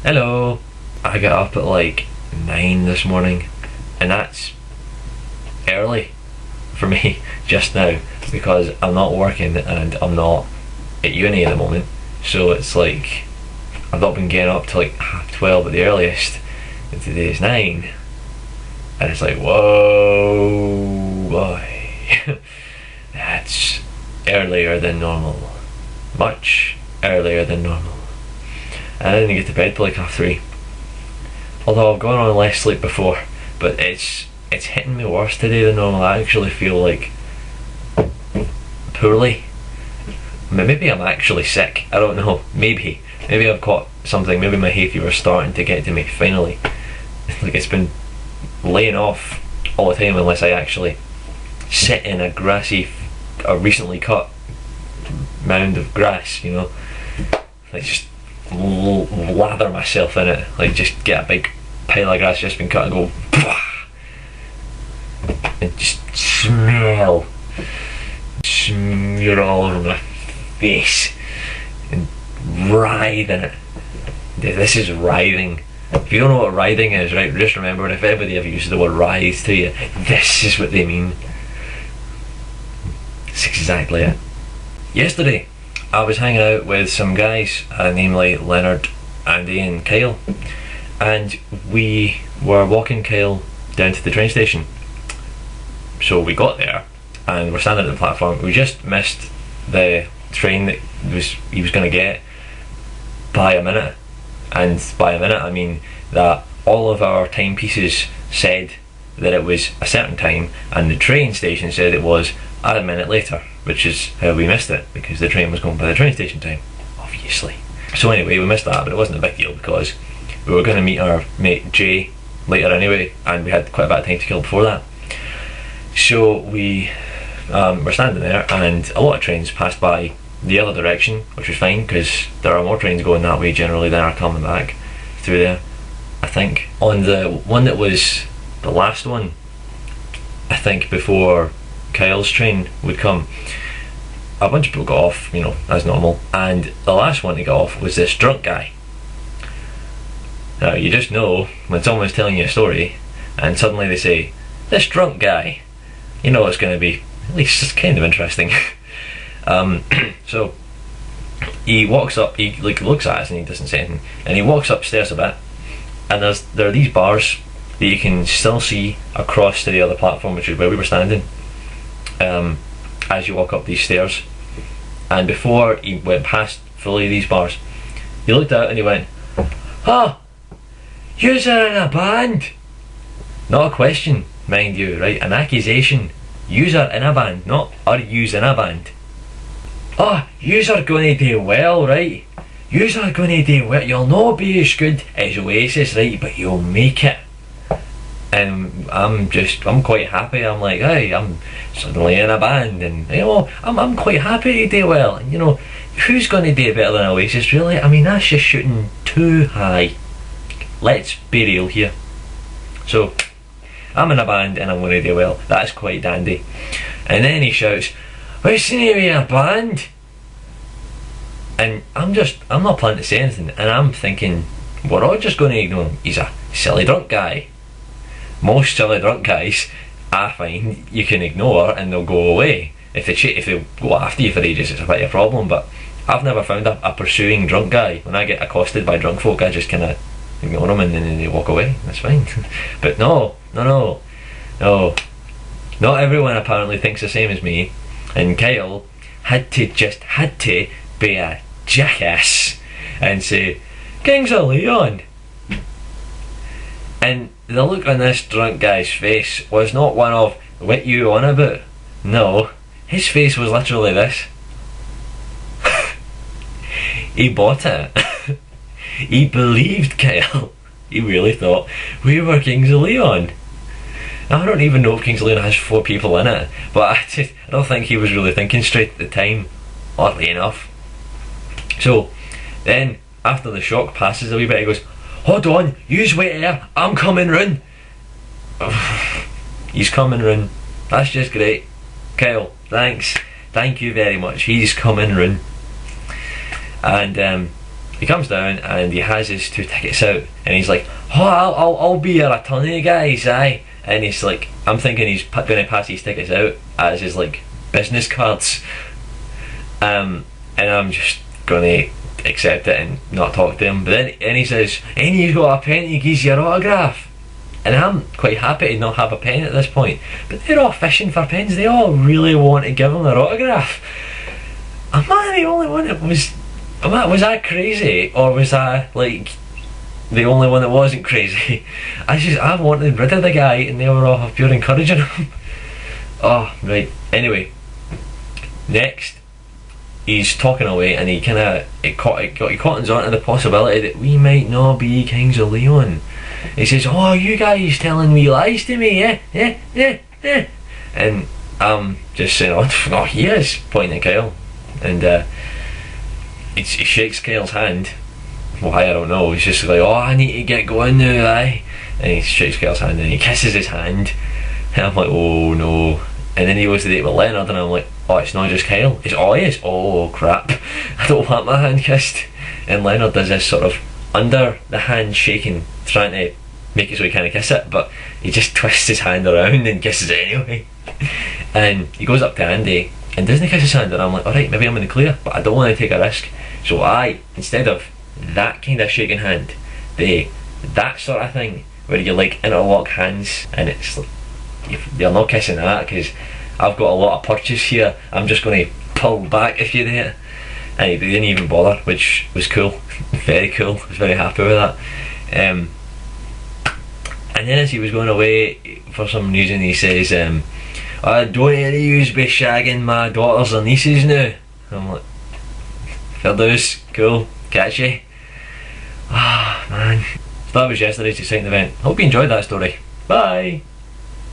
Hello. I got up at like 9 this morning, and that's early for me just now because I'm not working and I'm not at uni at the moment. So it's like I've not been getting up till like 12 at the earliest, and today is 9, and it's like, whoa, boy. That's earlier than normal, much earlier than normal. And I didn't get to bed till like 3:30. Although I've gone on less sleep before, but it's hitting me worse today than normal. I actually feel like poorly. Maybe I'm actually sick. I don't know. Maybe I've caught something. Maybe my hay fever's starting to get to me finally. Like it's been laying off all the time unless I actually sit in a grassy, a recently cut mound of grass. You know, like just lather myself in it. Like just get a big pile of grass just been cut and go, and just smear it all over my face and writhe in it. This is writhing. If you don't know what writhing is, right, just remember, if anybody ever uses the word writhe to you, this is what they mean. It's exactly it. Yesterday I was hanging out with some guys, namely Leonard, Andy and Kyle, and we were walking Kyle down to the train station. So we got there and we're standing at the platform. We just missed the train that he was going to get by a minute, and by a minute I mean that all of our timepieces said that it was a certain time and the train station said it was a minute later, which is how we missed it, because the train was going by the train station time, obviously. So anyway, we missed that, but it wasn't a big deal because we were going to meet our mate Jay later anyway, and we had quite a bit of time to kill before that. So we were standing there, and a lot of trains passed by the other direction, which was fine because there are more trains going that way generally than are coming back through there. I think on the one that was the last one, I think before Kyle's train would come, a bunch of people got off, you know, as normal, and the last one to get off was this drunk guy. Now you just know when someone's telling you a story and suddenly they say, this drunk guy, you know it's going to be at least kind of interesting. So he walks up, he like looks at us and he doesn't say anything, and he walks upstairs a bit, and there are these bars that you can still see across to the other platform, which is where we were standing, as you walk up these stairs. And before he went past fully these bars, he looked out and he went, "Oh, yous are in a band." Not a question, mind you, right? An accusation. Yous are in a band, not are yous in a band. "Oh, yous are going to do well, right? Yous are going to do well. You'll not be as good as Oasis, right? But you'll make it." And I'm quite happy. I'm like, hey, I'm suddenly in a band, and you know, I'm quite happy to do well. And you know, who's going to do better than Oasis, really? I mean, that's just shooting too high. Let's be real here. So I'm in a band and I'm going to do well. That's quite dandy. And then he shouts, "What's the name of your band?" And I'm not planning to say anything, and I'm thinking, we're all just going to ignore him. He's a silly drunk guy. Most silly drunk guys, I find, you can ignore and they'll go away. If they go after you for ages, it's a bit of a problem. But I've never found a pursuing drunk guy. When I get accosted by drunk folk, I just kind of ignore them and then they walk away. That's fine. But no. Not everyone apparently thinks the same as me. And Kyle had to be a jackass and say, "Kings of Leon." And the look on this drunk guy's face was not one of, "What you on about?" No, his face was literally this. He bought it. He believed Kyle. He really thought we were Kings of Leon. Now, I don't even know if Kings of Leon has 4 people in it, but I don't think he was really thinking straight at the time, oddly enough. So then, after the shock passes a wee bit, he goes, "Hold on, yous wait there, I'm coming round." He's coming round. That's just great. Kyle, thanks. Thank you very much. He's coming round. And he comes down and he has his 2 tickets out, and he's like, oh, I'll be your attorney, guys, aye. And he's like, I'm thinking he's going to pass these tickets out as his like business cards, and I'm just going to accept it and not talk to him. But then he says, and he's got a pen, he gives you your autograph. And I'm quite happy to not have a pen at this point, but they're all fishing for pens. They all really want to give him their autograph. Am I the only one that was I crazy, or was I like the only one that wasn't crazy? I wanted rid of the guy, and they were all pure encouraging him. Oh, right. Anyway, next he's talking away, and he cottons on to the possibility that we might not be Kings of Leon. He says, oh, you guys telling wee lies to me, yeah. And I'm just saying, oh, he is, pointing at Kyle. And he shakes Kyle's hand. Why, I don't know. He's just like, oh, I need to get going now, aye. And he shakes Kyle's hand and he kisses his hand. And I'm like, oh no. And then he goes to date with Leonard, and I'm like, oh, it's not just Kyle. It's, oh, he is. Oh crap. I don't want my hand kissed. And Leonard does this sort of under the hand shaking, trying to make it so he can't kiss it, but he just twists his hand around and kisses it anyway. And he goes up to Andy and doesn't kiss his hand, and I'm like, alright, maybe I'm in the clear, but I don't want to take a risk. So instead of that kind of shaking hand, that sort of thing where you like interlock hands, and it's like, you're not kissing that because I've got a lot of purchase here, I'm just going to pull back if you dare. And he didn't even bother, which was cool. Very cool. I was very happy with that. And then as he was going away, for some reason he says, I don't any use be shagging my daughters or nieces now. I'm like, fair dues, cool, catchy. Ah, man. So that was yesterday's exciting event. Hope you enjoyed that story. Bye.